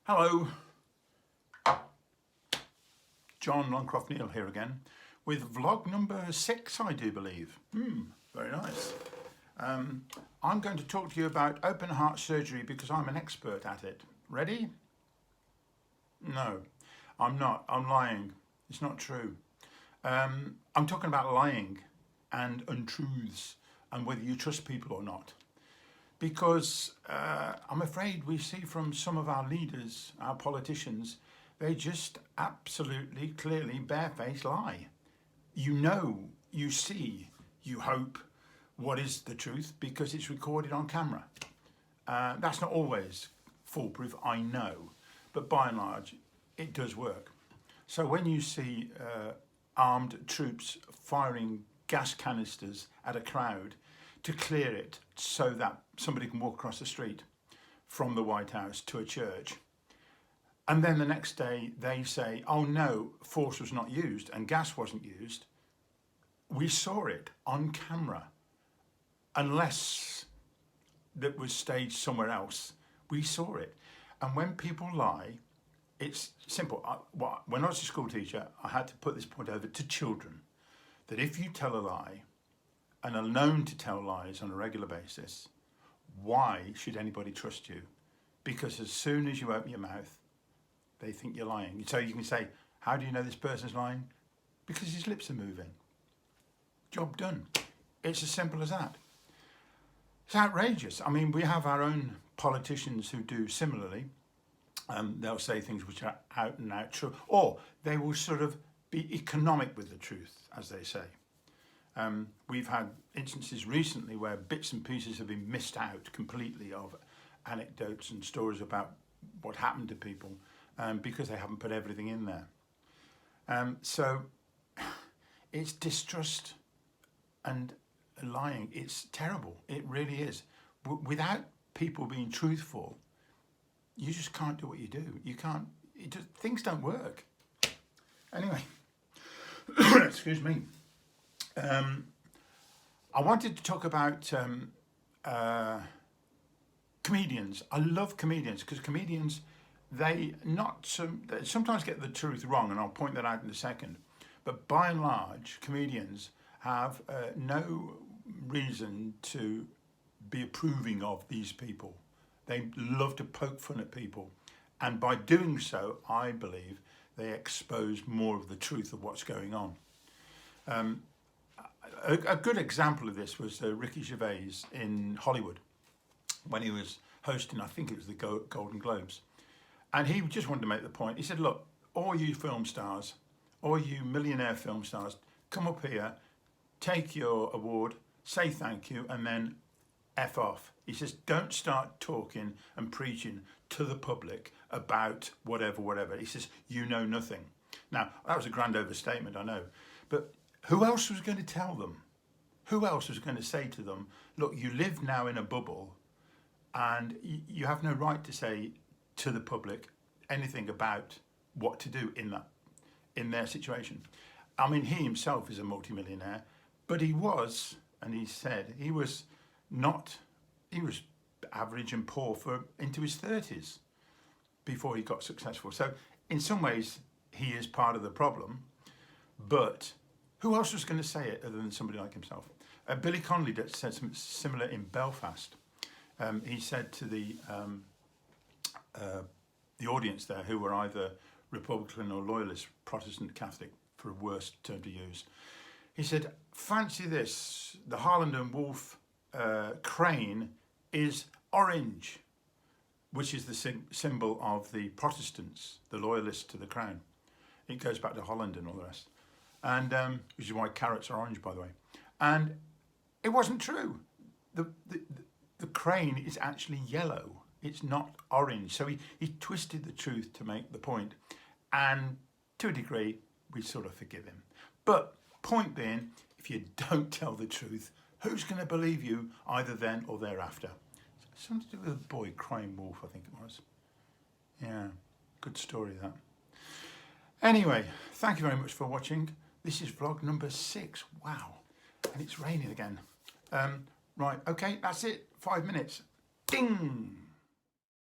Hello, John Longcroft-Neal here again with vlog number 6, I do believe. Very nice. I'm going to talk to you about open heart surgery because I'm an expert at it. Ready? No, I'm not. I'm lying. It's not true. I'm talking about lying and untruths and whether you trust people or not. Because I'm afraid we see from some of our leaders, our politicians, they just absolutely, clearly, barefaced lie. You know, you see, you hope what is the truth because it's recorded on camera. That's not always foolproof, I know, but by and large, it does work. So when you see armed troops firing gas canisters at a crowd to clear it so that somebody can walk across the street from the White House to a church, and then the next day they say, oh no, force was not used and gas wasn't used, we saw it on camera. Unless that was staged somewhere else, we saw it. And when people lie, it's simple. When I was a school teacher, I had to put this point over to children, that if you tell a lie and are known to tell lies on a regular basis, why should anybody trust you? Because as soon as you open your mouth, they think you're lying. So you can say, how do you know this person's lying? Because his lips are moving. Job done. It's as simple as that. It's outrageous. I mean, we have our own politicians who do similarly. They'll say things which are out and out true, or they will sort of be economic with the truth, as they say. We've had instances recently where bits and pieces have been missed out completely of anecdotes and stories about what happened to people because they haven't put everything in there. So it's distrust and lying. It's terrible. It really is. Without people being truthful, you just can't do what you do. You can't. Things don't work. Anyway, excuse me. I wanted to talk about comedians. I love comedians because comedians, they sometimes get the truth wrong, and I'll point that out in a second. But by and large, comedians have no reason to be approving of these people. They love to poke fun at people, and by doing so, I believe they expose more of the truth of what's going on. A good example of this was Ricky Gervais in Hollywood when he was hosting, I think it was the Golden Globes. And he just wanted to make the point. He said, look, all you film stars, all you millionaire film stars, come up here, take your award, say thank you, and then F off. He says, don't start talking and preaching to the public about whatever. He says, you know nothing. Now, that was a grand overstatement, I know. But who else was going to tell them? Who else was going to say to them, look, you live now in a bubble and you have no right to say to the public anything about what to do in their situation. I mean, he himself is a multimillionaire, but he was, and he said, he was average and poor into his 30s before he got successful. So in some ways, he is part of the problem, but who else was going to say it other than somebody like himself? Billy Connolly said something similar in Belfast. He said to the audience there, who were either Republican or Loyalist, Protestant, Catholic, for a worse term to use, he said, fancy this, the Harland and Wolff crane is orange, which is the symbol of the Protestants, the Loyalists to the crown. It goes back to Holland and all the rest. And which is why carrots are orange, by the way. And it wasn't true. The crane is actually yellow. It's not orange. So he twisted the truth to make the point. And to a degree, we sort of forgive him. But point being, if you don't tell the truth, who's going to believe you either then or thereafter? Something to do with a boy crying wolf, I think it was. Yeah, good story that. Anyway, thank you very much for watching. This is vlog number 6. Wow. And it's raining again. Right, okay, that's it. 5 minutes. Ding!